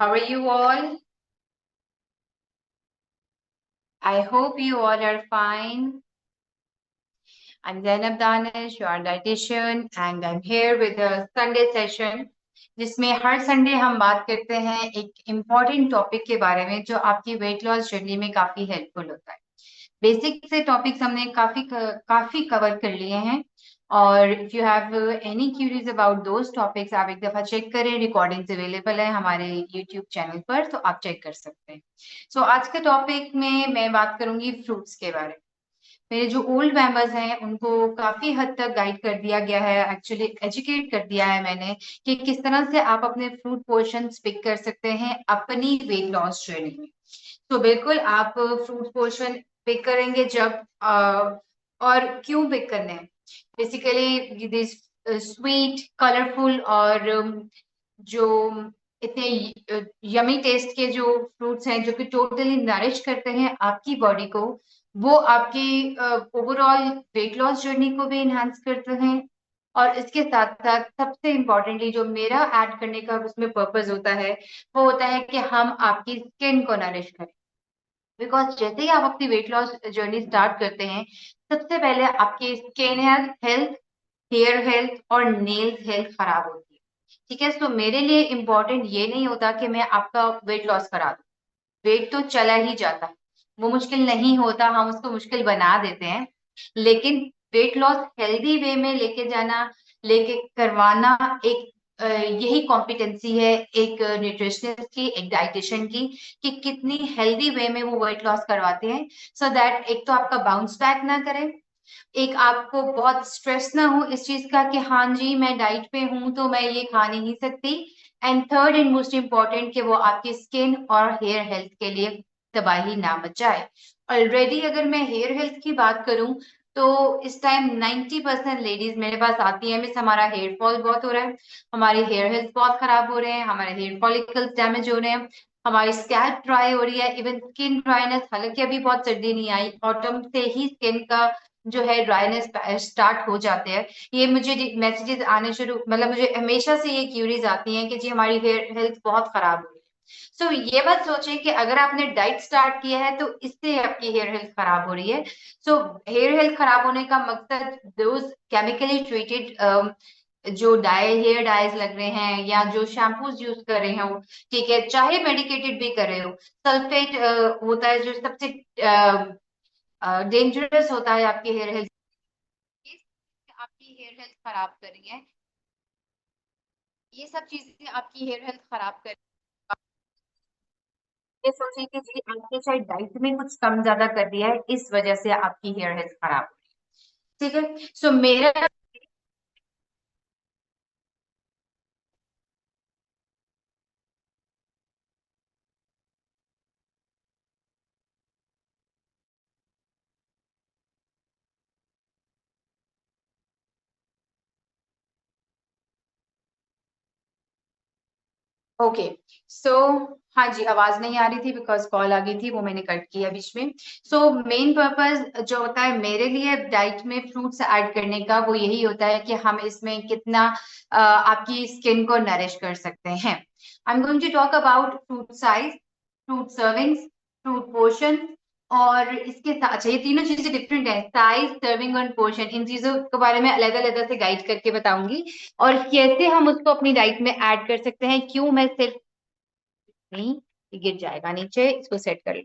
How are you all? I hope you all are fine. I'm Zainab Danish, your dietitian, and I'm here with a Sunday session, जिसमें हर Sunday हम बात करते हैं एक important topic के बारे में जो आपकी वेट लॉस जर्नी में काफी हेल्पफुल होता है। बेसिक से टॉपिक्स हमने काफी कवर कर लिए हैं और if you have any curies about those topics आप एक दफा चेक करें, रिकॉर्डिंग्स अवेलेबल है हमारे यूट्यूब चैनल पर, तो आप चेक कर सकते हैं। सो आज के टॉपिक में मैं बात करूंगी फ्रूट्स के बारे में। मेरे जो ओल्ड मेंबर्स हैं उनको काफी हद तक गाइड कर दिया गया है, एक्चुअली एजुकेट कर दिया है मैंने कि किस तरह से आप अपने फ्रूट पोर्शंस पिक कर सकते हैं अपनी वेट लॉस जर्नी में। तो बिल्कुल आप फ्रूट पोर्शन पिक करेंगे जब और क्यों पिक करने हैं, बेसिकली दिस स्वीट कलरफुल और जो इतने यमी टेस्ट के जो फ्रूट्स हैं जो कि टोटली नरिश करते हैं आपकी बॉडी को, वो आपकी ओवरऑल वेट लॉस जर्नी को भी इनहांस करते हैं। और इसके साथ साथ सबसे इम्पोर्टेंटली जो मेरा ऐड करने का उसमें पर्पस होता है वो होता है कि हम आपकी स्किन को नरिश करें। बिकॉज जैसे ही आप अपनी वेट लॉस जर्नी स्टार्ट करते हैं सबसे पहले आपकी स्किन हेल्थ, हेयर हेल्थ और नेल्स हेल्थ खराब होती है। ठीक है, तो मेरे लिए इम्पोर्टेंट ये नहीं होता कि मैं आपका वेट लॉस करा दूं, वेट तो चला ही जाता है, वो मुश्किल नहीं होता, हम उसको मुश्किल बना देते हैं। लेकिन वेट लॉस हेल्दी वे में लेके जाना, लेके करवाना एक यही कॉम्पिटेंसी है एक न्यूट्रिशनिस्ट की, एक डाइटिशियन की, कि कितनी हेल्दी वे में वो वेट लॉस करवाते हैं सो दैट एक तो आपका बाउंस बैक ना करे, एक आपको बहुत स्ट्रेस ना हो इस चीज का कि हाँ जी मैं डाइट पे हूं तो मैं ये खा नहीं सकती। And third and most important कि वो आपकी स्किन और हेयर हेल्थ के लिए तबाही ना मचाए। ऑलरेडी अगर मैं हेयर हेल्थ की बात करूं तो इस टाइम 90% लेडीज मेरे पास आती है, मिस हमारा हेयर फॉल बहुत हो रहा है, हमारी हेयर हेल्थ बहुत खराब हो रहे हैं, हमारे हेयर फॉलिकल्स डैमेज हो रहे हैं, हमारी स्कैल्प ड्राई हो रही है, इवन स्किन ड्राइनेस। हालांकि अभी बहुत सर्दी नहीं आई, ऑटम से ही स्किन का जो है ड्राइनेस स्टार्ट हो जाते हैं। ये मुझे मैसेजेस आने शुरू, मतलब मुझे हमेशा से ये क्यूरीज आती हैं कि जी हमारी हेयर हेल्थ बहुत खराब हो रही है। सो ये बात सोचें कि अगर आपने डाइट स्टार्ट किया है तो इससे आपकी हेयर हेल्थ खराब हो रही है। सो हेयर हेल्थ खराब होने का मकसद दोज केमिकली ट्रीटेड जो हेयर डाइज लग रहे हैं या जो शैम्पूज यूज कर रहे हो, ठीक है, चाहे मेडिकेटेड भी कर रहे हो, सल्फेट होता है जो सबसे डेंजरस होता है आपकी हेयर हेल्थ, आपकी हेयर हेल्थ खराब कर रही है। ये सब चीजें आपकी हेयर हेल्थ खराब कर, ये सोचिए कि जी आपने शायद डाइट में कुछ कम ज्यादा कर दिया है, इस वजह से आपकी हेयर हेल्थ खराब हो रही है। ठीक है, सो मेरा ओके, सो हाँ जी, आवाज नहीं आ रही थी बिकॉज कॉल आ गई थी, वो मैंने कट किया बीच में। सो मेन पर्पस जो होता है मेरे लिए डाइट में फ्रूट्स ऐड करने का वो यही होता है कि हम इसमें कितना आपकी स्किन को नरिश कर सकते हैं। I am going to talk about fruit size, fruit servings, fruit portion, और इसके साथ, अच्छा ये तीनों चीजें डिफरेंट है, साइज, सर्विंग और पोर्शन, इन चीजों के बारे में अलग अलग से गाइड करके बताऊंगी और कैसे हम उसको अपनी डाइट में ऐड कर सकते हैं। क्यों मैं सिर्फ नहीं, ये गिर जाएगा नीचे, इसको सेट कर,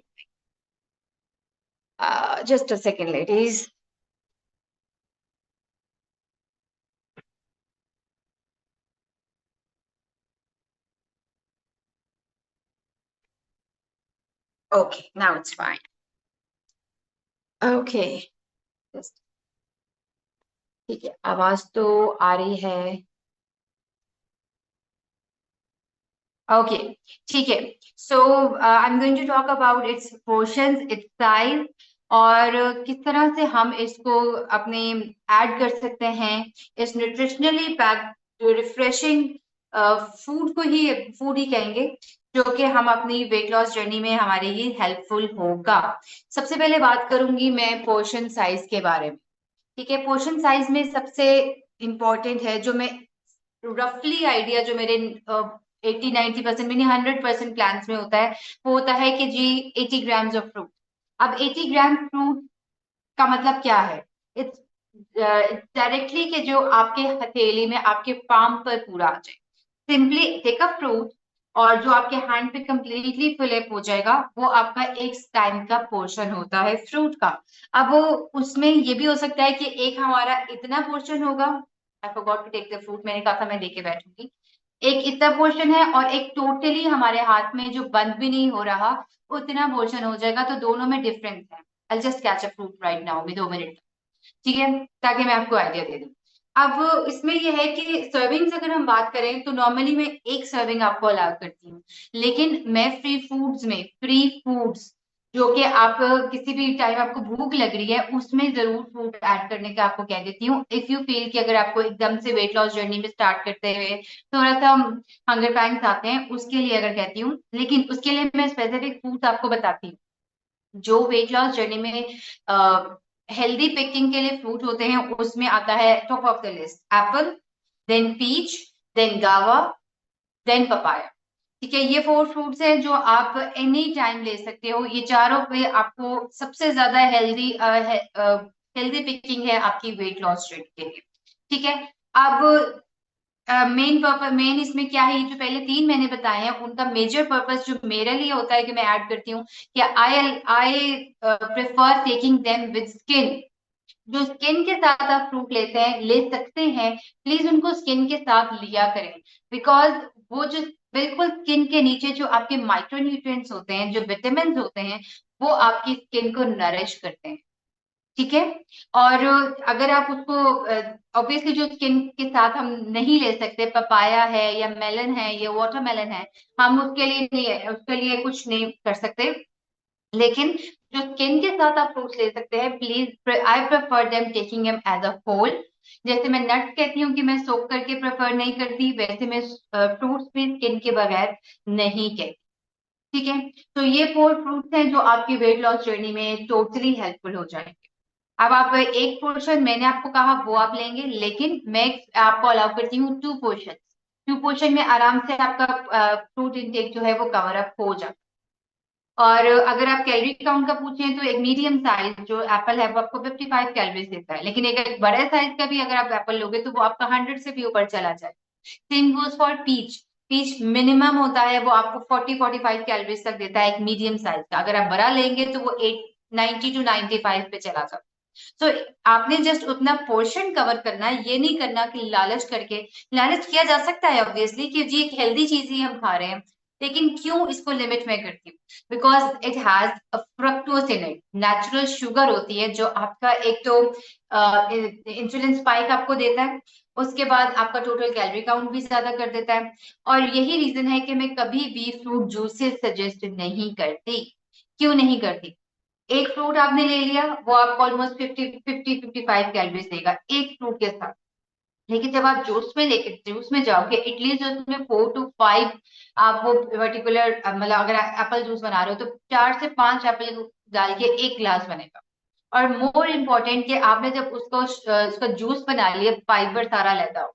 just a second ladies. Okay, now it's fine. Okay, ठीक है, आवाज तो आ रही है। ओके, ठीक है, so I am going to talk about its portions, its size, और किस तरह से हम इसको अपने ऐड कर सकते हैं इस न्यूट्रिशनली पैक रिफ्रेशिंग फूड को, ही फूड ही कहेंगे, जो कि हम अपनी वेट लॉस जर्नी में हमारे लिए हेल्पफुल होगा। सबसे पहले बात करूंगी मैं पोर्शन साइज के बारे में। ठीक है, पोर्शन साइज में सबसे इम्पोर्टेंट है जो मैं रफली आइडिया जो मेरे 80-90% मीन 100% प्लांट्स में होता है, वो होता है कि जी 80 ग्राम्स ऑफ फ्रूट। अब 80 ग्राम फ्रूट का मतलब क्या है? इट्स डायरेक्टली कि जो आपके हथेली में, आपके पाम पर पूरा आ जाए। सिंपली टेक अ फ्रूट, और जो आपके हैंड पे कंप्लीटली फिलअप हो जाएगा, वो आपका एक टाइम का पोर्शन होता है फ्रूट का। अब वो उसमें ये भी हो सकता है कि एक हमारा इतना पोर्शन होगा, I forgot to take the fruit, मैंने कहा था मैं लेके बैठूंगी, एक इतना पोर्शन है, और एक टोटली हमारे हाथ में जो बंद भी नहीं हो रहा, उतना पोर्शन हो जाएगा, तो दोनों में डिफरेंस है। I just catch a fruit right now में 2 मिनट, ठीक है, ताकि मैं आपको आइडिया दे दूं। अब इसमें यह है कि सर्विंग्स अगर हम बात करें तो नॉर्मली मैं एक सर्विंग आपको अलाउ करती हूँ, लेकिन मैं फ्री फूड्स जो कि आप किसी भी टाइम आपको भूख लग रही है उसमें जरूर फ्रूट ऐड करने का आपको कह देती हूँ। इफ यू फील कि अगर आपको एकदम से वेट लॉस जर्नी में स्टार्ट करते हुए थोड़ा सा हंगर पैंग्स आते हैं, उसके लिए अगर कहती हूँ, लेकिन उसके लिए मैं स्पेसिफिक फूड्स आपको बताती हूँ जो वेट लॉस जर्नी में हेल्दी पिकिंग के लिए फ्रूट होते हैं। उसमें आता है top of the list apple, then peach, then guava, then papaya. ठीक है, ये 4 फ्रूट्स हैं जो आप एनी टाइम ले सकते हो। ये चारों पे आपको सबसे ज्यादा हेल्दी पिकिंग है आपकी वेट लॉस जर्नी के लिए। ठीक है, अब मेन इसमें क्या है, ये जो पहले 3 मैंने बताए हैं उनका मेजर पर्पस जो मेरे लिए होता है कि मैं ऐड करती हूँ कि I prefer taking them with skin. जो स्किन के साथ आप फ्रूट लेते हैं, ले सकते हैं, प्लीज उनको स्किन के साथ लिया करें, बिकॉज वो जो बिल्कुल स्किन के नीचे जो आपके माइक्रोन्यूट्रिएंट्स होते हैं, जो विटामिन होते हैं, वो आपकी स्किन को नरिश करते हैं। ठीक है, और अगर आप उसको ऑब्वियसली जो स्किन के साथ हम नहीं ले सकते, पपाया है या मेलन है या वाटरमेलन है, हम उसके लिए नहीं, उसके लिए कुछ नहीं कर सकते, लेकिन जो स्किन के साथ आप फ्रूट्स ले सकते हैं, please I prefer them taking them as a whole. जैसे मैं नट्स कहती हूँ कि मैं सोक करके प्रेफर नहीं करती, वैसे मैं फ्रूट्स भी स्किन के बगैर नहीं कहती। ठीक है, तो ये 4 फ्रूट्स हैं जो आपकी वेट लॉस जर्नी में टोटली हेल्पफुल हो जाएंगे। अब आप एक पोर्शन मैंने आपको कहा वो आप लेंगे, लेकिन मैं आपको अलाउ करती हूँ 2 पोर्शन। 2 पोर्शन में आराम से आपका फ्रूट इंटेक जो है वो कवर अप हो जाए। और अगर आप कैलोरी काउंट का पूछें तो एक मीडियम साइज जो एप्पल है वो आपको 55 कैलोरीज देता है, लेकिन एक बड़े साइज का भी अगर आप एप्पल लोगे तो वो आपका 100 से भी ऊपर चला जाए। Same goes for peach. Peach minimum होता है वो आपको 40-45 कैलोरीज तक देता है एक मीडियम साइज का, अगर आप बड़ा लेंगे तो वो 90 to 95 पे चला जाता है। तो आपने जस्ट उतना पोर्शन कवर करना है, ये नहीं करना कि लालच करके। लालच किया जा सकता है ऑब्वियसली कि जी एक हेल्दी चीज ही हम खा रहे हैं, लेकिन क्यों इसको लिमिट में करती हूँ? Because it has fructose in it, natural sugar होती है जो आपका एक तो इंसुलिन स्पाइक आपको देता है, उसके बाद आपका टोटल कैलोरी काउंट भी ज्यादा कर देता है। और यही रीजन है कि मैं कभी भी फ्रूट जूसेस सजेस्ट नहीं करती। क्यों नहीं करती? एक फ्रूट आपने ले लिया, वो आपको ऑलमोस्ट 55 कैलोरीज देगा एक फ्रूट के साथ, लेकिन जब आप जूस में जाओगे एटलीस्ट उसमें 4 to 5 आप वो पर्टिकुलर, मतलब अगर एप्पल जूस बना रहे हो तो 4 से 5 एप्पल डाल के एक ग्लास बनेगा। और मोर इम्पोर्टेंट कि आपने जब उसका जूस बना लिया, फाइबर सारा लेता हो,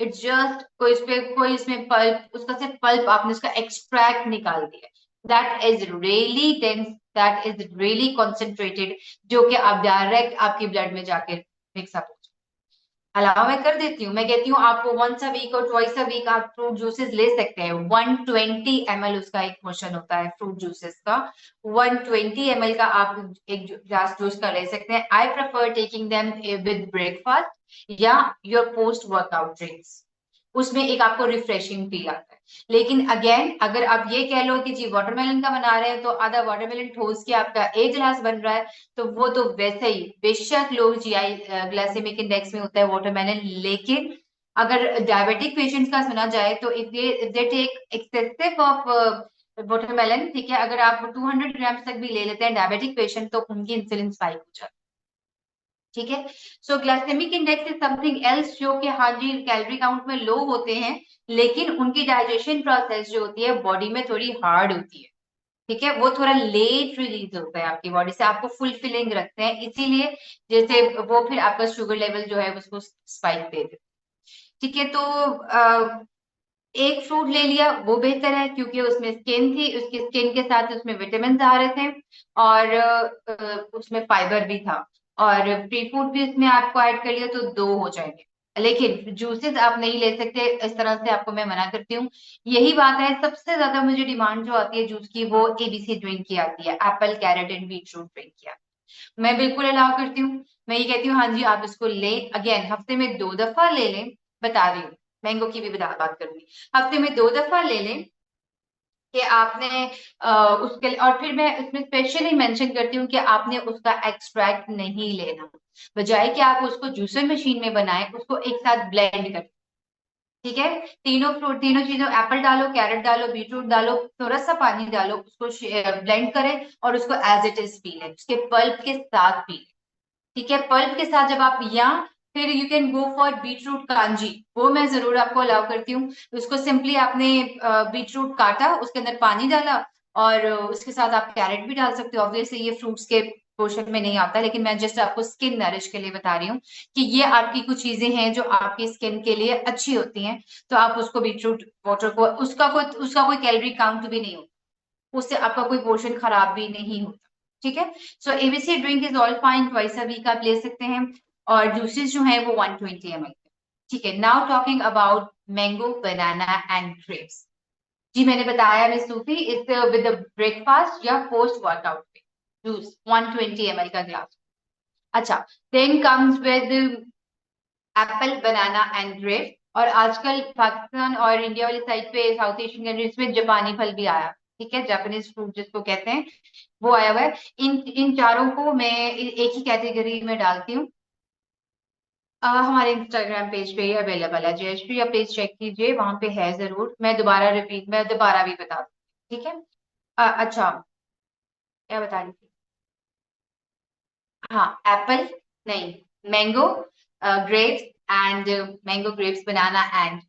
इट्स जस्ट कोई इसमें पल्प, उसका सिर्फ पल्प आपने उसका एक्सट्रैक्ट निकाल दिया, that is really dense, that is really concentrated, जो कि आप डायरेक्ट आपकी ब्लड में जाके मिक्सअप हो। अलावा मैं कर देती हूँ, मैं कहती हूँ आप वंस अ वीक और ट्वाइस अ वीक आप फ्रूट जूसेस ले सकते हैं। 120 ml उसका एक पोर्शन होता है फ्रूट जूसेस का। 120 ml का आप एक ग्लास जूस का ले सकते हैं। I prefer taking them with breakfast या योर पोस्ट वर्कआउट ड्रिंक्स, उसमें एक आपको रिफ्रेशिंग फील आता है। लेकिन अगेन अगर आप ये कह लो कि जी वाटरमेलन का बना रहे हैं तो आधा वाटरमेलन ठोस के आपका एक गिलास बन रहा है, तो वो तो वैसे ही बेशक लो जीआई ग्लाइसेमिक इंडेक्स में होता है वाटरमेलन, लेकिन अगर डायबिटिक पेशेंट्स का सुना जाए तो if they take excessive of watermelon, ठीक है, अगर आप 200 ग्राम तक भी ले लेते हैं डायबिटिक पेशेंट, तो उनकी इंसुलिन स्पाइक हो जाती है। ठीक है, so glycemic index is something else जो कि हाँ जी कैलोरी काउंट में लो होते हैं, लेकिन उनकी डाइजेशन प्रोसेस जो होती है बॉडी में थोड़ी हार्ड होती है। ठीक है, वो थोड़ा लेट रिलीज होता है आपकी बॉडी से, आपको फुलफिलिंग रखते हैं, इसीलिए जैसे वो फिर आपका शुगर लेवल जो है उसको स्पाइक दे देते हैं। ठीक है, तो एक फ्रूट ले लिया वो बेहतर है, क्योंकि उसमें स्किन थी, उसकी स्किन के साथ उसमें विटामिन आ रहे थे, और उसमें फाइबर भी था, और फ्री फूड भी उसमें आपको ऐड कर लिया तो दो हो जाएंगे। लेकिन जूसेस आप नहीं ले सकते, इस तरह से आपको मैं मना करती हूँ। यही बात है, सबसे ज्यादा मुझे डिमांड जो आती है जूस की वो एबीसी ड्रिंक की आती है, Apple carrot and beetroot drink की आती है। मैं बिल्कुल अलाउ करती हूँ। मैं ये कहती हूँ हाँ जी आप इसको लें, अगेन हफ्ते में 2 दफा ले लें, बता रही हूँ। मैंगो की भी बात करूंगी, हफ्ते में 2 दफा ले लें कि आपने उसके, और फिर मैं उसमें स्पेशली मेंशन करती हूँ कि आपने उसका एक्सट्रैक्ट नहीं लेना, बजाय कि आप उसको जूसर मशीन में बनाएं, उसको एक साथ ब्लेंड कर। ठीक है, तीनों फ्रूट, तीनों चीजों, एप्पल डालो, कैरेट डालो, बीटरूट डालो, थोड़ा सा पानी डालो, उसको ब्लेंड करें और उसको एज इट इज पी लें, उसके पल्प के साथ पी लें। ठीक है, पल्प के साथ जब आप, या फिर you can go for beetroot kanji, वो मैं जरूर आपको अलाउ करती हूँ। उसको सिंपली आपने बीटरूट काटा, उसके अंदर पानी डाला, और उसके साथ आप कैरेट भी डाल सकते हो। ऑब्वियसली ये फ्रूट्स के पोर्शन में नहीं आता, लेकिन मैं जस्ट आपको स्किन नरिश के लिए बता रही हूँ कि ये आपकी कुछ चीजें हैं जो आपकी स्किन के लिए अच्छी होती हैं। तो आप उसको बीटरूट वाटर को, उसका कोई कैलोरी काउंट भी नहीं होता, उससे आपका कोई पोर्शन खराब भी नहीं होता। ठीक है, so ABC drink is all fine, twice a week आप ले सकते हैं, और जूसेस जो है वो 120 ml। ठीक है, now talking about mango, banana and grapes. जी मैंने बताया मिस सूफी, इस विद ब्रेकफास्ट या पोस्ट वर्कआउट पे जूस 120 ml का ग्लास। अच्छा, then comes with apple, banana and grape, और आजकल पाकिस्तान और इंडिया वाली साइड पे, साउथ एशियन कंट्रीज में जापानी फल भी आया। ठीक है, जापानीज फ्रूट जिसको कहते हैं, वो आया हुआ है। इन इन चारों को मैं एक ही कैटेगरी में डालती हूँ। हमारे इंस्टाग्राम पेज पे ही अवेलेबल है, जयश्री आप पेज चेक कीजिए, वहां पे है जरूर। मैं दोबारा भी बता दूँ। ठीक है, अच्छा, क्या बता रही थी? हाँ, एप्पल, नहीं, mango, grapes and, mango, grapes, banana and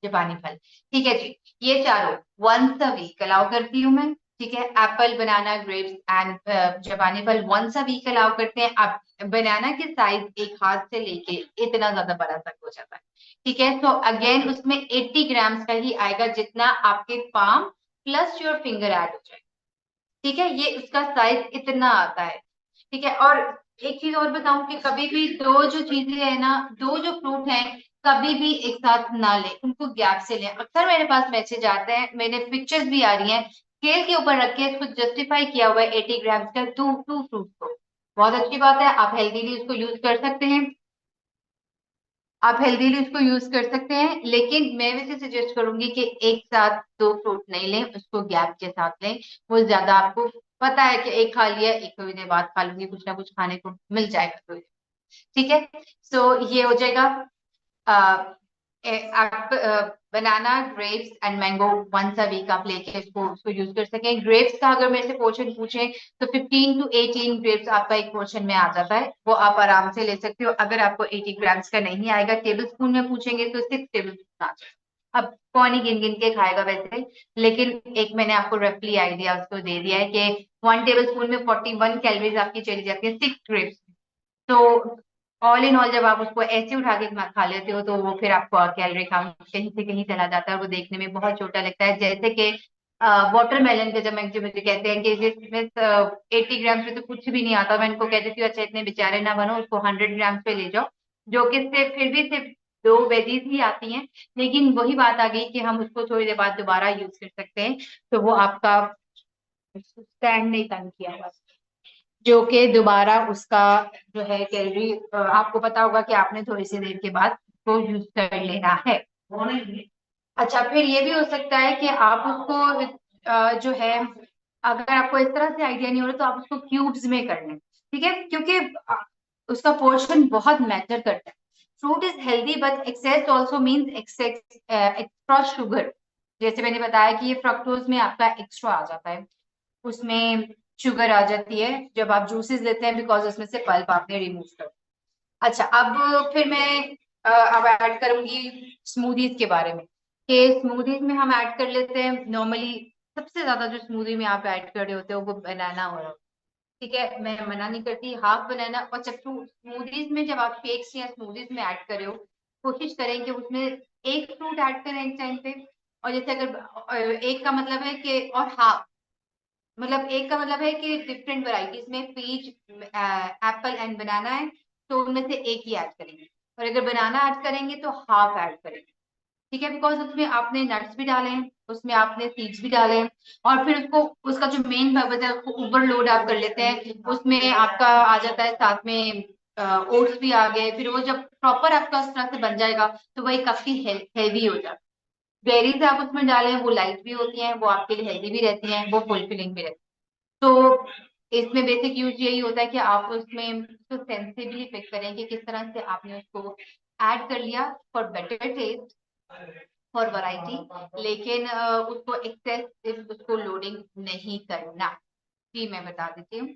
जापानी फल। ठीक है जी, ये चारों वंस अ वीक अलाउ करती हूँ मैं। ठीक है, एप्पल, बनाना, ग्रेप्स एंड जापानी फल वंस अ वीक अलाउ करते हैं। अब बनाना की साइज एक हाथ से लेके इतना ज्यादा बड़ा तक हो जाता है। ठीक है, तो अगेन उसमें 80 ग्राम्स का ही आएगा, जितना आपके palm plus your finger add हो जाए। ठीक है, ये उसका साइज इतना आता है। ठीक है, और एक चीज और बताऊं कि कभी भी दो जो चीजें है ना, दो जो फ्रूट हैं, कभी भी एक साथ ना लें, उनको गैप से लें। अक्सर मेरे पास मैसेज आते हैं, मैंने पिक्चर्स भी आ रही हैं, स्केल के ऊपर रख के इसको जस्टिफाई किया हुआ है 80 ग्राम्स का, टू टू फ्रूट को। बहुत अच्छी बात है, आप हेल्दीली उसको यूज कर सकते हैं, आप हेल्दीली उसको यूज कर सकते हैं, लेकिन मैं वैसे सजेस्ट करूंगी कि एक साथ दो फ्रूट नहीं लें, उसको गैप के साथ लें। वो ज्यादा आपको पता है कि एक खा लिया, एक महीने बाद खा लूंगी, कुछ ना कुछ खाने को मिल जाएगा तो। ठीक है, सो ये हो जाएगा। आप banana, grapes and mango once a week आप लेके उसको उसको यूज कर सकें। ग्रेप्स का अगर मेरे से पोर्शन पूछें तो 15 to 18 ग्रेप्स आपका एक पोर्शन में आ जाता है, वो आप आराम से ले सकते हो। अगर आपको 80 ग्राम्स का नहीं आएगा, टेबल स्पून में पूछेंगे तो 6 टेबल स्पून आ जाएगा। अब कौन ही गिन गिन के खाएगा वैसे, लेकिन एक मैंने आपको रफली आइडिया उसको दे दिया है कि 1 टेबल स्पून में 41 कैलोरीज आपकी चली जाती है 6 ग्रेप्स। तो ऑल इन ऑल जब आप उसको ऐसे उठा के खा लेते हो, तो वो फिर आपको कैलोरी काउंट कहीं से कहीं चला जाता है, और वो देखने में बहुत छोटा लगता है। जैसे कि वाटरमेलन का, जब मैं, जो मुझे कहते हैं कि जिसमें 80 ग्राम्स पे तो कुछ भी नहीं आता, मैं इनको कहती हूँ अच्छा इतने बेचारे ना बनो, उसको 100 ग्राम्स पे ले जाओ, जो कि सिर्फ, फिर भी सिर्फ दो वेजीज ही आती हैं। लेकिन वही बात आ गई कि हम उसको थोड़ी देर बाद दोबारा यूज कर सकते हैं, तो वो आपका स्टैंड नहीं तंग किया हुआ, जो कि दोबारा उसका जो है कैलोरी, आपको पता होगा कि आपने थोड़ी सी देर के बाद उसको यूज कर लेना है। अच्छा, फिर ये भी हो सकता है कि आप उसको जो है, अगर आपको इस तरह से आइडिया नहीं हो रहा तो आप उसको क्यूब्स में कर लें। ठीक है, क्योंकि उसका पोर्शन बहुत मैटर करता है। Fruit is healthy but excess also means extra sugar. जैसे मैंने बताया कि ये फ्रक्टोज में आपका एक्स्ट्रा आ जाता है, उसमें शुगर आ जाती है जब आप जूसेस लेते हैं, बिकॉज उसमें से पल्प आपने रिमूव कर। अच्छा, अब फिर मैं अब ऐड करूंगी स्मूदीज के बारे में, कि स्मूदीज में हम ऐड कर लेते हैं नॉर्मली। सबसे ज्यादा जो स्मूदी में आप ऐड कर रहे होते हो वो बनाना हो रहा हो। ठीक है, मैं मना नहीं करती, हाफ बनाना। और चक्कू स्मूदीज में जब आप शेक्स या स्मूदीज में ऐड कर रहे हो, कोशिश करें कि उसमें एक फ्रूट ऐड करें एक टाइम पे, और जैसे अगर एक का मतलब है कि, और हाफ, मतलब एक का मतलब है कि डिफरेंट वैरायटीज में पीच, एप्पल एंड बनाना है, तो उनमें से एक ही ऐड करेंगे। और अगर बनाना ऐड करेंगे तो हाफ ऐड करेंगे, ठीक है, बिकॉज उसमें आपने नट्स भी डाले हैं, उसमें आपने सीड्स भी डाले हैं, और फिर उसको, उसका जो मेन पर्पज है उसको ओवरलोड आप कर लेते हैं, उसमें आपका आ जाता है साथ में ओट्स भी आ गए, फिर वो जब प्रॉपर आपका उस तरह से बन जाएगा तो वही काफी हेवी हो जाता है। बेरीज आप उसमें डालें, वो लाइट भी होती हैं, वो आपके लिए हेल्दी भी रहती हैं, वो फुलफिलिंग भी रहती है। तो इसमें बेसिक यूज यही होता है कि आप उसमें उसको सेंसिबली पिक करें कि किस तरह से आपने उसको ऐड कर लिया for better taste, for variety, लेकिन उसको एक्सेसिव उसको लोडिंग नहीं करना। जी मैं बता देती हूँ।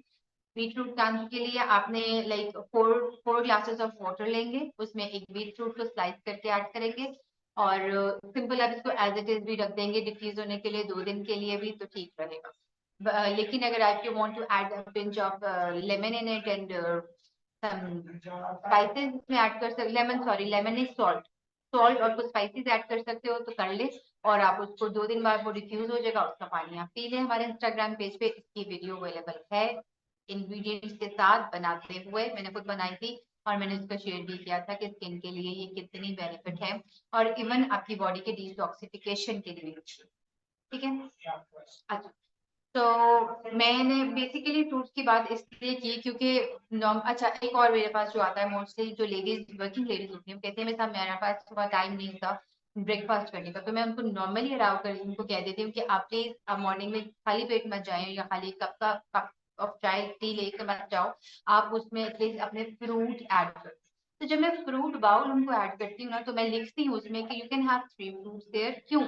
बीटरूट कांच के लिए आपने like four four glasses of water लेंगे, उसमें एक बीटरूट को स्लाइस करके ऐड करेंगे, और सिंपल आप इसको एज इट इज भी रख देंगे डिफ्यूज होने के लिए 2 दिन के लिए भी, तो ठीक रहेगा। लेकिन अगर आप you want to add a pinch of lemon in it and spices इसमें ऐड कर सकते, lemon sorry lemon is salt, salt और कुछ स्पाइसेस ऐड कर सकते हो तो कर ले, और आप उसको 2 दिन बाद वो डिफ्यूज हो जाएगा, उसका पानी आप पी लें। हमारे इंस्टाग्राम पेज पे इसकी वीडियो अवेलेबल है इंग्रेडिएंट्स के साथ बनाते हुए, मैंने खुद बनाई थी, और मैंने उसका शेयर भी किया था कि स्किन के लिए ये कितनी बेनिफिट है, और इवन आपकी बॉडी के डिटॉक्सिफिकेशन के लिए भी, ठीक है। अच्छा, तो मैंने बेसिकली फ्रूट्स की बात इसलिए की क्योंकि अच्छा, एक और मेरे पास जो आता है मोस्टली जो लेडीज, वर्किंग लेडीज होती हैं, कहते हैं मेरे साथ, मेरे पास सुबह टाइम नहीं होता ब्रेकफास्ट करने का, तो मैं उनको नॉर्मली अलाउ कर उनको कह देती हूँ कि आप प्लीज आप मॉर्निंग में खाली पेट मत जाए, या खाली कप ऑफ चाय टी लेके मत जाओ, आप उसमें एटलीस्ट अपने फ्रूट ऐड करो। तो जब मैं फ्रूट बाउल उनको ऐड करती हूँ ना, तो मैं लिखती हूँ उसमें कि you can have 3 fruits there. क्यों?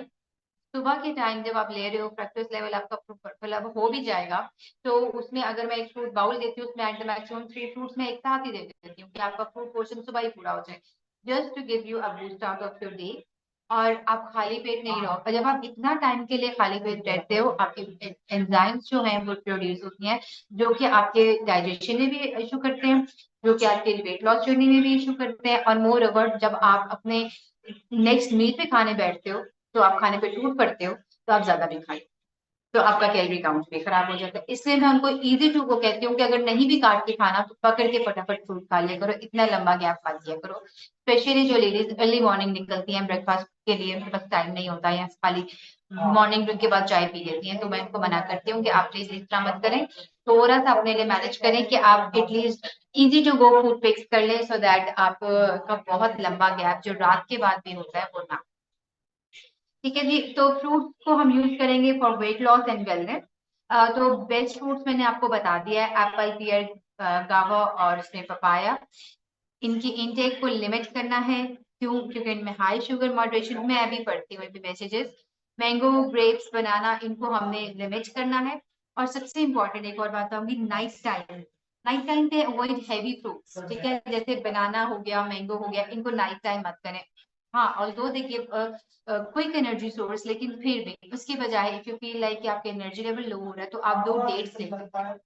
सुबह के टाइम जब आप ले रहे हो, प्रैक्टिस लेवल आपका मतलब हो भी जाएगा, तो उसमें अगर मैं एक फ्रूट बाउल देती हूँ उसमें एट द मैक्सिमम 3 फ्रूट्स मैं एक साथ ही दे देती हूँ कि आपका फ्रूट पोर्शन सुबह ही पूरा हो जाए, just to give you a boost out of your day. और आप खाली पेट नहीं रहो, और जब आप इतना टाइम के लिए खाली पेट रहते हो, आपकी एंजाइम्स जो हैं वो प्रोड्यूस होती हैं, जो कि आपके डाइजेशन में भी इशू करते हैं, जो कि आपके वेट लॉस जर्नी में भी इशू करते हैं, और मोर ओवर जब आप अपने नेक्स्ट मील पे खाने बैठते हो, तो आप खाने पे टूट पड़ते हो, तो आप ज्यादा भी खाए, तो आपका कैलोरी काउंट भी खराब हो जाता है। इसलिए मैं उनको इजी टू को कहती हूँ कि अगर नहीं भी काट के खाना तो पकड़ के फटाफट फ्रूट खा लिया करो, इतना लंबा गैप मत दिया करो। स्पेशली जो लेडीज अर्ली मॉर्निंग निकलती हैं ब्रेकफास्ट के लिए, उनके पास टाइम नहीं होता, या खाली मॉर्निंग ड्रिंक के बाद चाय पी लेती हैं, तो मैं उनको मना करती हूँ कि आप प्लीज इस तरह मत करें, थोड़ा सा अपने लिए मैनेज करें कि आप at least easy to go food fix कर लें, सो दैट आप का बहुत लंबा गैप जो रात के बाद भी होता है वो ना। ठीक है जी, तो फ्रूट को हम यूज करेंगे for weight loss and wellness. तो बेस्ट फ्रूट्स मैंने आपको बता दिया है, एप्पल, पियर, गावा और इसमें पपाया। इनकी इनटेक को लिमिट करना है, क्यों? क्योंकि इनमें हाई शुगर मॉडरेशन में अभी पढ़ती हूँ मैसेजेस। मैंगो, ग्रेप्स, बनाना, इनको हमने लिमिट करना है। और सबसे इंपॉर्टेंट एक और बात आऊंगी, नाइट टाइम, नाइट टाइम पे अवॉइड हैवी फ्रूट्स, ठीक है, जैसे बनाना हो गया, मैंगो हो गया, इनको नाइट टाइम मत करें। हाँ, ऑल्दो देखिए क्विक एनर्जी सोर्स, लेकिन फिर भी उसकी बजाय इफ यू फील लाइक कि आपके एनर्जी लेवल लो हो रहा है, तो आप 2 डेट्स ले सकते हैं,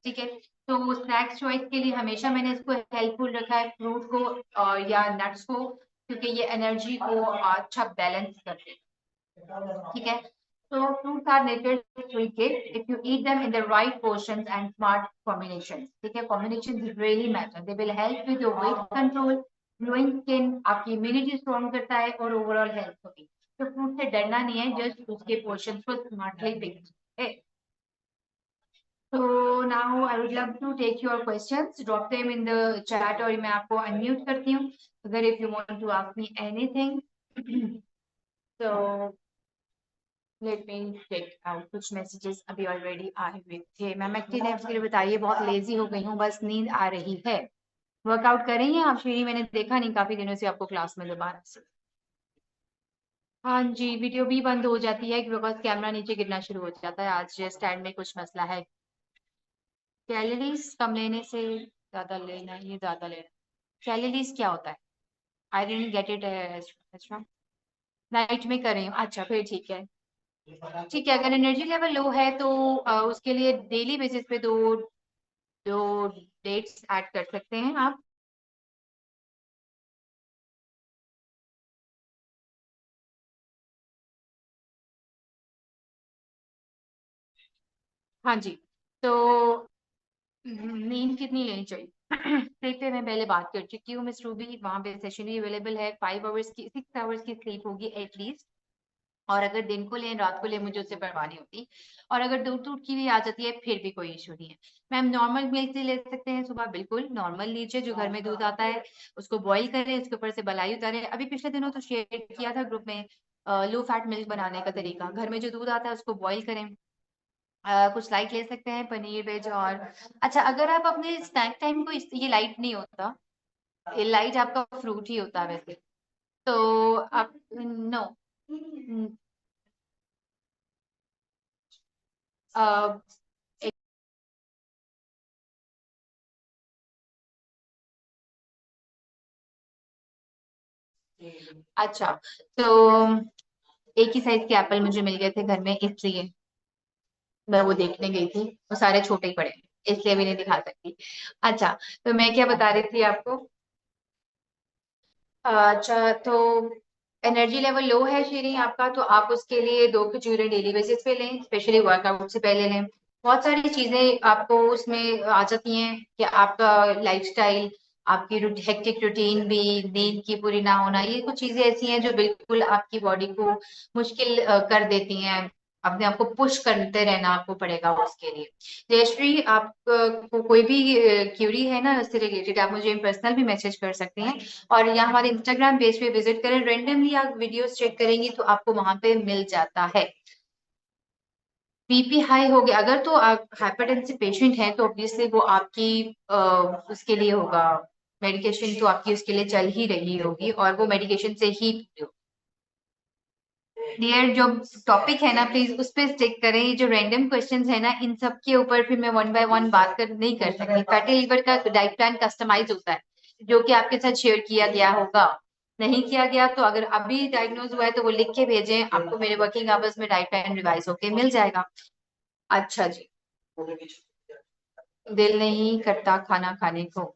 ठीक है। तो स्नैक्स चॉइस के लिए हमेशा मैंने इसको हेल्पफुल रखा है फ्रूट को, या नट्स को, क्योंकि ये एनर्जी को अच्छा बैलेंस करते हैं, ठीक है। So fruits are nature's sweet gift if you eat them in the right portions and smart combinations. ठीक है, combinations really matter. They will help with your weight control, glowing skin, आपकी immunity strong करता है, और overall health को भी। तो fruit से डरना नहीं है, just उसके portions को smartly pick. Okay. So now I would love to take your questions. Drop them in the chat, और मैं आपको unmute करती हूँ अगर if you want to ask me anything. So let me check out, कुछ messages अभी already आए हुए थे। मैम एक्टिव के लिए बताइए, बहुत लेजी हो गई हूँ, बस नींद आ रही है। वर्कआउट कर रही हैं आप श्री? मैंने देखा नहीं काफी दिनों से आपको क्लास में दोबारा से। हाँ जी, वीडियो भी बंद हो जाती है बिकॉज कैमरा नीचे गिरना शुरू हो जाता है, आज स्टैंड में कुछ मसला है। कैलोरीज कम लेने से ज्यादा लेना, ये ज्यादा लेना, कैलोरीज क्या होता है? आई डेंट गेट इट। अच्छा, नाइट में कर रही हूँ, अच्छा फिर ठीक है। ठीक है, अगर एनर्जी लेवल लो है तो उसके लिए डेली बेसिस पे दो दो डेट्स ऐड कर सकते हैं आप। हाँ जी। तो नींद कितनी लेनी चाहिए? स्लीप पे मैं पहले बात कर चुकी हूँ मिस रूबी, वहां पे सेशन भी अवेलेबल है। 5 आवर्स की, 6 आवर्स की स्लीप होगी एटलीस्ट। और अगर दिन को लें रात को लें मुझे उससे परवाह नहीं होती। और अगर दूध दूध की भी आ जाती है फिर भी कोई इशू नहीं है। मैम नॉर्मल मिल्क से ले सकते हैं सुबह, बिल्कुल नॉर्मल लीजिए जो घर में दूध आता है, उसको बॉईल करें, उसके ऊपर से मलाई उतारें। अभी पिछले दिनों तो शेयर किया था ग्रुप में लो फैट मिल्क बनाने का तरीका। घर में जो दूध आता है उसको बॉईल करें। कुछ लाइट ले सकते हैं, पनीर वेज। और अच्छा, अगर आप अपने स्नैक टाइम को ये लाइट नहीं होता, ये लाइट आपका फ्रूट ही होता है वैसे। तो आप नो, अच्छा, तो एक ही साइज के एप्पल मुझे मिल गए थे घर में, इसलिए मैं वो देखने गई थी। वो सारे छोटे ही पड़े हैं, इसलिए भी नहीं दिखा सकती। अच्छा, तो मैं क्या बता रही थी आपको? अच्छा, तो एनर्जी लेवल लो है शेरी आपका, तो आप उसके लिए 2 खजूरें डेली बेसिस पे लें, स्पेशली वर्कआउट से पहले लें। बहुत सारी चीजें आपको उसमें आ जाती हैं कि आपका लाइफस्टाइल, आपकी हेक्टिक रूटीन भी, नींद की पूरी ना होना, ये कुछ चीजें ऐसी हैं जो बिल्कुल आपकी बॉडी को मुश्किल कर देती हैं। अपने आप को पुश करते रहना आपको पड़ेगा उसके लिए। जयश्री, आप को कोई भी क्यूरी है ना उससे रिलेटेड, आप मुझे पर्सनल भी मैसेज कर सकते हैं। और यहाँ हमारे इंस्टाग्राम पेज पे विजिट करें, रेंडमली आप वीडियोस चेक करेंगी तो आपको वहां पे मिल जाता है। बीपी हाई हो गया अगर, तो आप हाइपरटेंसिव पेशेंट हैं तो ऑब्वियसली वो आपकी उसके लिए होगा, मेडिकेशन तो आपकी उसके लिए चल ही रही होगी और वो मेडिकेशन से ही। डियर, जो टॉपिक है ना प्लीज उस पर स्टिक करें। ये जो रैंडम क्वेश्चंस है ना इन सब के ऊपर फिर मैं वन बाय वन बात कर नहीं कर सकती। फैटी लिवर का डाइट प्लान कस्टमाइज होता है जो कि आपके साथ शेयर किया गया होगा। नहीं किया गया तो अगर अभी डायग्नोज हुआ है तो वो लिख के भेजें, आपको मेरे वर्किंग आवर्स में डाइट प्लान रिवाइज होके मिल जाएगा। अच्छा जी। दिल नहीं करता खाना खाने को?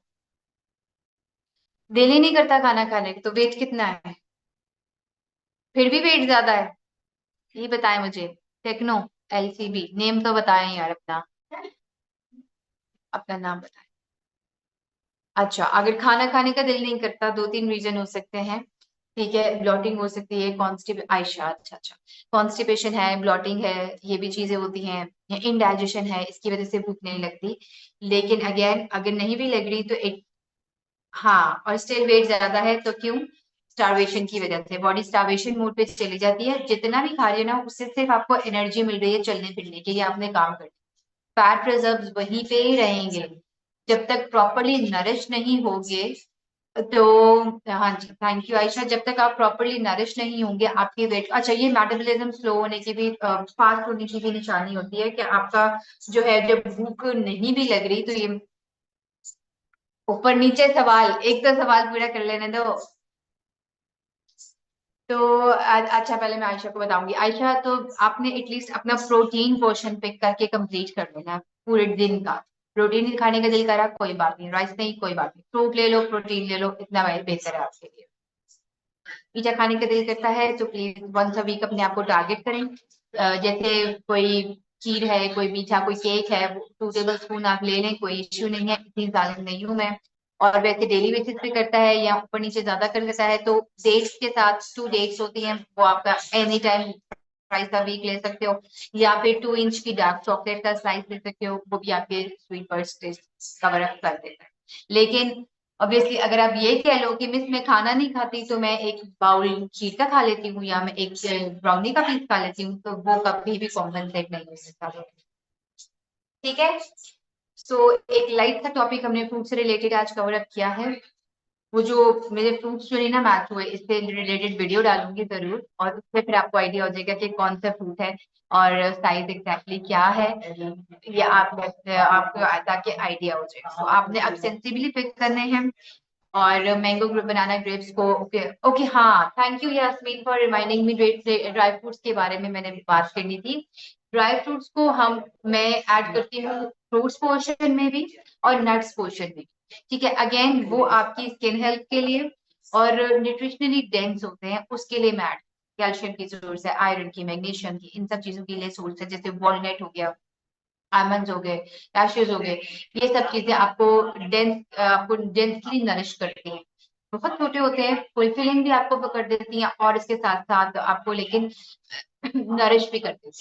दिल ही नहीं करता खाना खाने को तो वेट कितना है? फिर भी वेट ज्यादा है? ये बताएं मुझे। टेक्नो, एलसीबी, नेम तो बताएं यार अपना, अपना नाम बताएं। अच्छा, अगर खाना खाने का दिल नहीं करता, 2-3 रीजन हो सकते हैं। ठीक है, ब्लॉटिंग हो सकती है, कॉन्स्टिप आयशा, अच्छा अच्छा, कॉन्स्टिपेशन है, ब्लॉटिंग है, ये भी चीजें होती हैं। इनडाइजेशन है, इसकी वजह से भूख नहीं लगती। लेकिन अगेन अगर नहीं भी लग रही तो एक, हाँ, और स्टिल वेट ज्यादा है तो क्यों? स्टारवेशन की वजह से बॉडी स्टारवेशन मोड पे चली जाती है। जितना भी खा रही है ना उससे सिर्फ आपको एनर्जी मिल रही है चलने फिरने के लिए, आपने काम कर, फैट रिजर्व्स वहीं पे ही रहेंगे जब तक प्रॉपरली नरिश नहीं होगे। तो हाँ जी, थैंक यू आयशा, जब तक आप प्रॉपरली नरिश नहीं होंगे आपके वेट, अच्छा, ये मेटाबॉलिज्म स्लो होने की भी, फास्ट होने की भी निशानी होती है कि आपका जो है, जब भूख नहीं भी लग रही तो ये ऊपर नीचे सवाल, एक तो सवाल पूरा कर लेने दो। तो अच्छा, पहले मैं आयशा को बताऊंगी। आयशा, तो आपने एटलीस्ट अपना प्रोटीन पोर्शन पिक करके कंप्लीट कर लेना पूरे दिन का। प्रोटीन खाने का दिल करा, कोई बात नहीं, राइस नहीं, कोई बात नहीं, फ्रूट ले लो, प्रोटीन ले लो, इतना बेहतर है आपके लिए। पिज्जा खाने का दिल करता है तो प्लीज वंस अ वीक अपने आप को टारगेट करें। जैसे कोई खीर है, कोई मीठा, कोई केक है, 2 टेबल स्पून आप ले लें, कोई इश्यू नहीं है, इतनी ज्यादा नहीं हूं मैं। और वैसे डेली बेसिस पे करता है या ऊपर नीचे ज्यादा कर लेता है तो डेट्स के साथ 2 डेट्स होती हैं, वो आपका any time twice a week ले सकते हो। या फिर 2 इंच की डार्क चॉकलेट का स्लाइस ले सकते हो, वो भी आपके sweet birds taste cover up कर देता है। लेकिन ऑब्वियसली अगर आप ये कह लो कि मिस मैं खाना नहीं खाती तो मैं एक बाउल खीर का खा लेती हूँ या मैं एक ब्राउनी का पीस खा लेती हूँ, तो वो कभी भी कॉम्पनसेट नहीं हो सकता। ठीक है, सो एक लाइट सा टॉपिक हमने फ्रूट से रिलेटेड आज कवर अप किया है। वो जो मेरे फ्रूट्स जो नहीं ना मैच हुए, इससे रिलेटेड वीडियो डालूंगी जरूर, और उससे फिर आपको आइडिया हो जाएगा कि कौन सा फ्रूट है और साइज एग्जैक्टली क्या है। ये आपको ताकि आइडिया हो जाए। तो आपने अब सेंसिबली पिक करने हैं और मैंगो बनाना ग्रेप्स को। ओके ओके, हाँ, thank you Yasmin for reminding me. Dry fruits के बारे में मैंने बात करनी थी। ड्राई फ्रूट्स को हम मैं ऐड करती हूँ फ्रूट्स पोर्शन में भी और नट्स पोर्शन में भी। ठीक है, अगेन वो आपकी स्किन हेल्थ के लिए और न्यूट्रिशनली डेंस होते हैं, उसके लिए मैं ऐड, कैल्शियम की सोर्स है, आयरन की, मैग्नीशियम की, इन सब चीजों के लिए सोर्स है, जैसे वॉलनट हो गया, आलमंड्स हो गए, कैश्यूज हो गए, ये सब चीजें आपको डेंसली नरिश करती हैं। बहुत छोटे होते हैं, फुलफिलिंग भी आपको कर देती हैं और इसके साथ साथ आपको लेकिन नरिश भी करते हैं।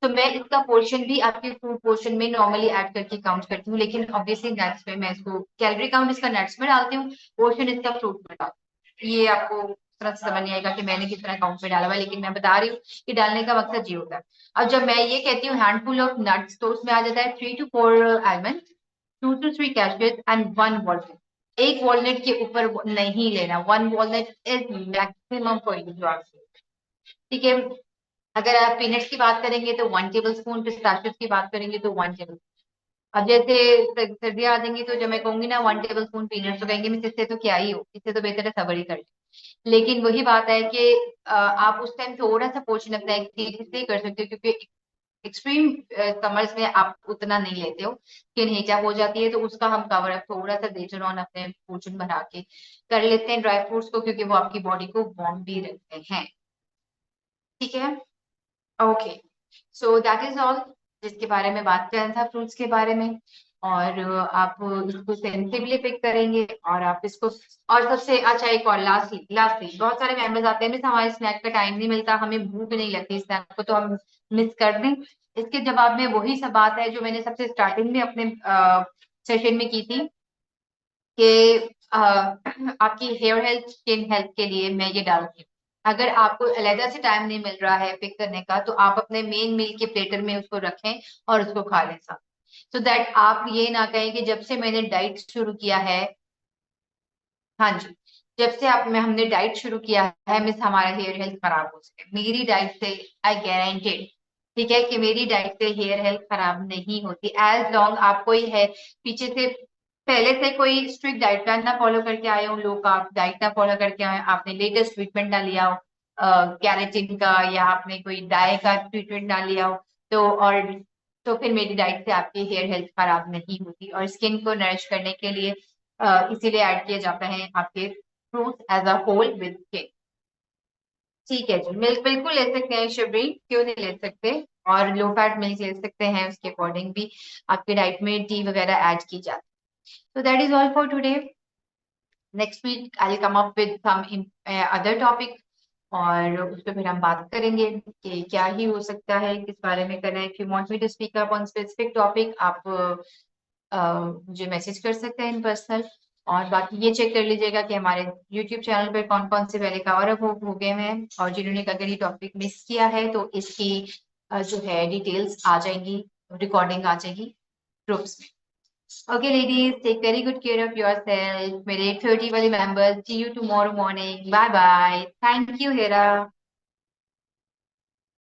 तो मैं इसका पोर्शन भी आपके फूड पोर्शन में नॉर्मली ऐड करके काउंट करती हूँ, लेकिन ऑब्वियसली नट्स में मैं इसको कैलोरी काउंट इसका नट्स में डालती हूँ, पोर्शन इसका फ्रूट में डालती हूँ। ये आपको तरह से समझ नहीं आएगा कि मैंने किस तरह काउंट में डाला हुआ है, लेकिन मैं बता रही हूँ कि डालने का मकसद ये होता है। अब जब मैं ये कहती हूँ हैंडफुल ऑफ नट्स, तो उसमें आ जाता है 3 to 4 almond, 2 to 3 cashew nut and 1 walnut. एक वॉलनट के ऊपर नहीं लेना, 1 walnut is maximum for you, ठीक है। अगर आप पीनट्स की बात करेंगे तो 1 टेबल स्पून, पिस्ताशियोज की बात करेंगे तो 1 टेबल। अब जैसे सर्दियां आ जाएंगी तो जब मैं कहूंगी ना 1 टेबल स्पून पीनट्स, तो कहेंगे मिस इससे तो क्या ही हो, इससे तो बेहतर है सबर ही कर ले। लेकिन वही बात है कि आप उस टाइम थोड़ा सा पोर्शन अपना इसलिए कर सकते हो क्योंकि एक्सट्रीम समर्स में आप उतना नहीं लेते हो, स्किन हीटअप हो जाती है, तो उसका हम कवर अप थोड़ा सा लेटर ऑन अपने पोर्शन बढ़ा के कर लेते हैं ड्राई फ्रूट्स को, क्योंकि वो आपकी बॉडी को वार्म भी रखते हैं, ठीक है। Okay, so that is all जिसके बारे में बात करना था फ्रूट्स के बारे में। और आप इसको सेंसिटिवली पिक करेंगे और आप इसको, और सबसे अच्छा एक और लास्टली बहुत सारे मेंबर्स आते हैं मिस हमारे स्नैक का टाइम नहीं मिलता, हमें भूख नहीं लगती स्नैक को, तो हम मिस कर दें। इसके जवाब में वही सब बात है जो मैंने सबसे स्टार्टिंग में अपने सेशन में की थी कि आपकी हेयर हेल्थ, स्किन हेल्थ के लिए मैं ये डालती हूँ। अगर आपको अलहदा से टाइम नहीं मिल रहा है पिक करने का, तो आप अपने मेन मील के प्लेटर में उसको रखें और उसको खा लें साथ, सो दैट आप ये ना कहें कि जब से मैंने डाइट शुरू किया है, हाँ जी, जब से आप में हमने डाइट शुरू किया है मिस हमारा हेयर हेल्थ खराब हो सके। मेरी डाइट से आई गारंटेड, ठीक है, कि मेरी डाइट से हेयर हेल्थ खराब नहीं होती, एज लॉन्ग आप कोई है पीछे से पहले से कोई स्ट्रिक्ट डाइट प्लान ना फॉलो करके आए हो, लो कार्ब डाइट ना फॉलो करके आए, आपने लेटेस्ट ट्रीटमेंट ना लिया हो कैरेटिन का, या आपने कोई डाई का ट्रीटमेंट ना लिया हो, तो फिर मेरी डाइट से आपकी हेयर हेल्थ खराब नहीं होती। और स्किन को नरिश करने के लिए इसीलिए ऐड किए जाते हैं आपके fruits as a whole with cake, ठीक है जी। मिल्क बिल्कुल ले सकते हैं शबरी, क्यों नहीं ले सकते, और लो फैट मिल्क ले सकते हैं, उसके अकॉर्डिंग भी आपकी डाइट में टी वगैरह ऐड की जाती है। तो that is all for today. Next week I come up with some other topic, और उस पर फिर हम बात करेंगे कि क्या ही हो सकता है, किस बारे में करना है। If you want me to speak up on specific topic, आप मुझे मैसेज कर सकते हैं इन पर्सनल। और बाकी ये चेक कर लीजिएगा कि हमारे YouTube चैनल पर कौन कौन से पहले कवर अप हो गए हैं, और जिन्होंने अगर ये टॉपिक मिस किया है तो इसकी जो है डिटेल्स आ जाएंगी, रिकॉर्डिंग आ जाएगी ग्रुप्स में। Okay, ladies, take very good care of yourself. मेरे 30 वाले members, see you tomorrow morning. Bye bye. Thank you, Hera.